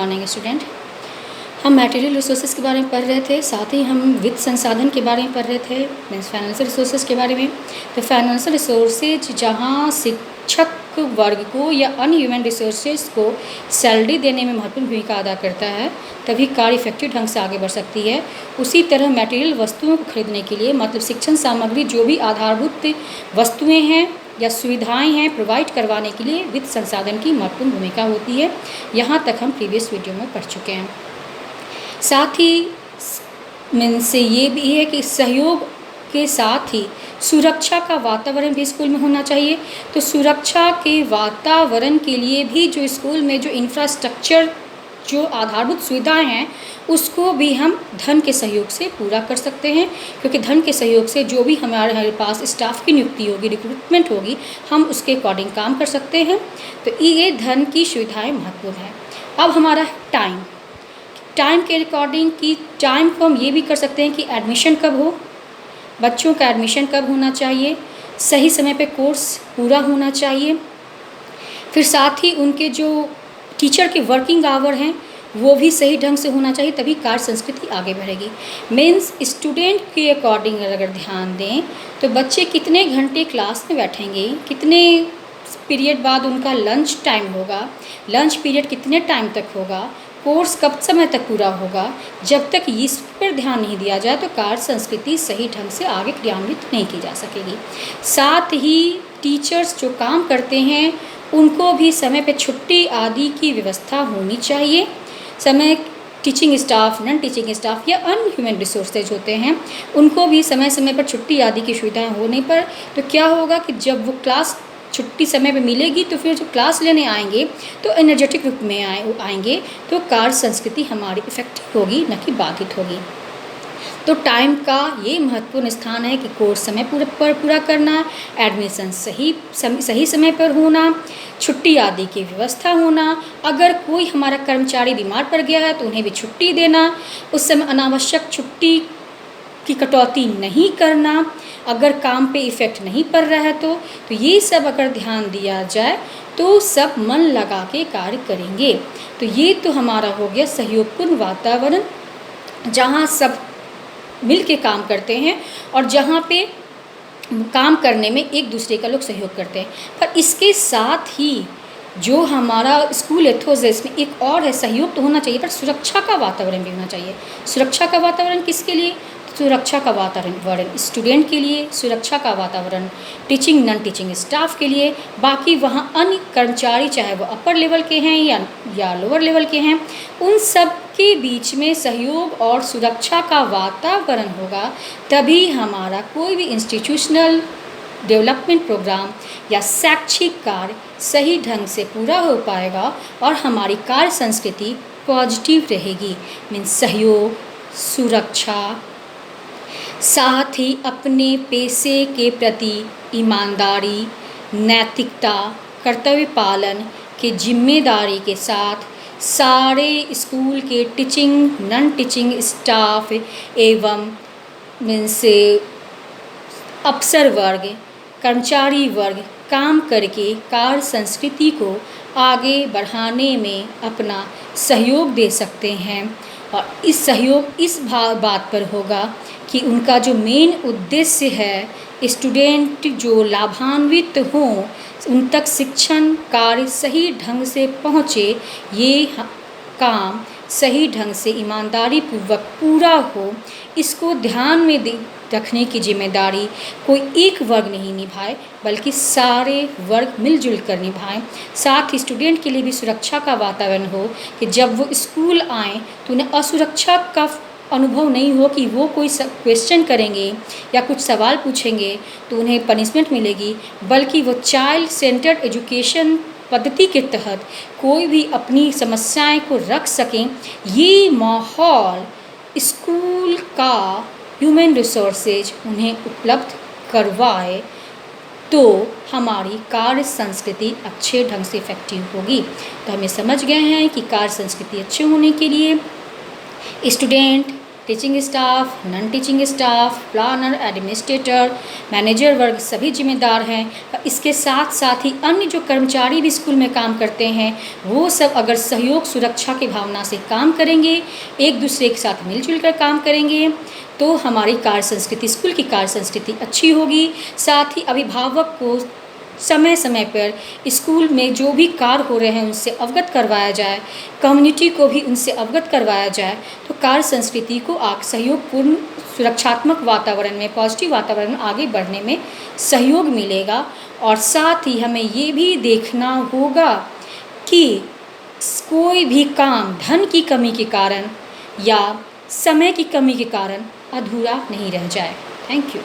Morning student. हम material resources के बारे में पढ़ रहे थे, साथ ही हम वित्त संसाधन के बारे में पढ़ रहे थे, मीन्स फाइनेंशियल रिसोर्सेज के बारे में। तो फाइनेंशियल रिसोर्सेज जहाँ शिक्षक वर्ग को या अन्य ह्यूमन रिसोर्सेज को सैलरी देने में महत्वपूर्ण भूमिका अदा करता है, तभी कार्य इफेक्टिव ढंग से आगे बढ़ सकती है। उसी तरह मटेरियल वस्तुओं को खरीदने के लिए, मतलब शिक्षण सामग्री जो भी आधारभूत वस्तुएँ हैं या सुविधाएं हैं, प्रोवाइड करवाने के लिए वित्त संसाधन की महत्वपूर्ण भूमिका होती है। यहाँ तक हम प्रीवियस वीडियो में पढ़ चुके हैं। साथ ही मीन्स ये भी है कि सहयोग के साथ ही सुरक्षा का वातावरण भी स्कूल में होना चाहिए। तो सुरक्षा के वातावरण के लिए भी जो स्कूल में जो इंफ्रास्ट्रक्चर, जो आधारभूत सुविधाएं हैं, उसको भी हम धन के सहयोग से पूरा कर सकते हैं, क्योंकि धन के सहयोग से जो भी हमारे पास स्टाफ की नियुक्ति होगी, रिक्रूटमेंट होगी, हम उसके अकॉर्डिंग काम कर सकते हैं। तो ये धन की सुविधाएं महत्वपूर्ण है। अब हमारा टाइम के अकॉर्डिंग कि टाइम को हम ये भी कर सकते हैं कि एडमिशन कब हो, बच्चों का एडमिशन कब होना चाहिए, सही समय पे कोर्स पूरा होना चाहिए। फिर साथ ही उनके जो टीचर के वर्किंग आवर हैं वो भी सही ढंग से होना चाहिए, तभी कार्य संस्कृति आगे बढ़ेगी। मीन्स स्टूडेंट के अकॉर्डिंग अगर ध्यान दें तो बच्चे कितने घंटे क्लास में बैठेंगे, कितने पीरियड बाद उनका लंच टाइम होगा, लंच पीरियड कितने टाइम तक होगा, कोर्स कब समय तक पूरा होगा, जब तक इस पर ध्यान नहीं दिया जाए तो कार्य संस्कृति सही ढंग से आगे क्रियान्वित नहीं की जा सकेगी। साथ ही टीचर्स जो काम करते हैं उनको भी समय पे छुट्टी आदि की व्यवस्था होनी चाहिए। समय teaching staff, non teaching staff या अन्य ह्यूमन रिसोर्सेज होते हैं, उनको भी समय समय पर छुट्टी आदि की सुविधाएं होने पर तो क्या होगा कि जब वो क्लास छुट्टी समय पे मिलेगी तो फिर जो क्लास लेने आएंगे तो एनर्जेटिक रूप में आएंगे, तो कार्य संस्कृति हमारी इफेक्टिव होगी, न कि बाधित होगी। तो टाइम का ये महत्वपूर्ण स्थान है कि कोर्स समय पूरा करना, एडमिशन सही समय पर होना, छुट्टी आदि की व्यवस्था होना। अगर कोई हमारा कर्मचारी बीमार पड़ गया है तो उन्हें भी छुट्टी देना, उस समय अनावश्यक छुट्टी की कटौती नहीं करना, अगर काम पे इफ़ेक्ट नहीं पड़ रहा है तो ये सब अगर ध्यान दिया जाए तो सब मन लगा के कार्य करेंगे। तो ये तो हमारा हो गया सहयोगपूर्ण वातावरण, जहाँ सब मिल के काम करते हैं और जहाँ पे काम करने में एक दूसरे का लोग सहयोग करते हैं। पर इसके साथ ही जो हमारा स्कूल एथोस है, इसमें एक और है, सहयोग तो होना चाहिए पर सुरक्षा का वातावरण भी होना चाहिए। सुरक्षा का वातावरण किसके लिए? सुरक्षा का वातावरण स्टूडेंट के लिए, सुरक्षा का वातावरण टीचिंग नॉन टीचिंग स्टाफ के लिए, बाकी वहाँ अन्य कर्मचारी चाहे वो अपर लेवल के हैं या लोअर लेवल के हैं, उन सब के बीच में सहयोग और सुरक्षा का वातावरण होगा, तभी हमारा कोई भी इंस्टीट्यूशनल डेवलपमेंट प्रोग्राम या शैक्षिक कार्य सही ढंग से पूरा हो पाएगा और हमारी कार्य संस्कृति पॉजिटिव रहेगी। मीन्स सहयोग, सुरक्षा, साथ ही अपने पेशे के प्रति ईमानदारी, नैतिकता, कर्तव्य पालन के जिम्मेदारी के साथ सारे स्कूल के टीचिंग नॉन टीचिंग स्टाफ एवं मीन्स अफसर वर्ग, कर्मचारी वर्ग काम करके कार्य संस्कृति को आगे बढ़ाने में अपना सहयोग दे सकते हैं। और इस सहयोग इस बात पर होगा कि उनका जो मेन उद्देश्य है स्टूडेंट जो लाभान्वित हों, उन तक शिक्षण कार्य सही ढंग से पहुँचे, ये काम सही ढंग से ईमानदारी पूर्वक पूरा हो, इसको ध्यान में रखने की जिम्मेदारी कोई एक वर्ग नहीं निभाए बल्कि सारे वर्ग मिलजुल कर निभाएं। साथ ही स्टूडेंट के लिए भी सुरक्षा का वातावरण हो कि जब वो स्कूल आएँ तो उन्हें असुरक्षा का अनुभव नहीं हो कि वो कोई क्वेश्चन करेंगे या कुछ सवाल पूछेंगे तो उन्हें पनिशमेंट मिलेगी, बल्कि वो चाइल्ड सेंटर्ड एजुकेशन पद्धति के तहत कोई भी अपनी समस्याएं को रख सकें। ये माहौल स्कूल का ह्यूमन रिसोर्सेज उन्हें उपलब्ध करवाए तो हमारी कार्य संस्कृति अच्छे ढंग से इफेक्टिव होगी। तो हमें समझ गए हैं कि कार्य संस्कृति अच्छे होने के लिए student, teaching staff, non teaching staff, planner, administrator, manager वर्ग सभी जिम्मेदार हैं। इसके साथ साथ ही अन्य जो कर्मचारी भी स्कूल में काम करते हैं वो सब अगर सहयोग सुरक्षा की भावना से काम करेंगे, एक दूसरे के साथ मिलजुल कर काम करेंगे तो हमारी कार्य संस्कृति, स्कूल की कार्य संस्कृति अच्छी होगी। साथ ही अभिभावक को समय समय पर स्कूल में जो भी कार्य हो रहे हैं उनसे अवगत करवाया जाए, कम्युनिटी को भी उनसे अवगत करवाया जाए तो कार्य संस्कृति को सहयोगपूर्ण सुरक्षात्मक वातावरण में, पॉजिटिव वातावरण में आगे बढ़ने में सहयोग मिलेगा। और साथ ही हमें ये भी देखना होगा कि कोई भी काम धन की कमी के कारण या समय की कमी के कारण अधूरा नहीं रह जाए। Thank you.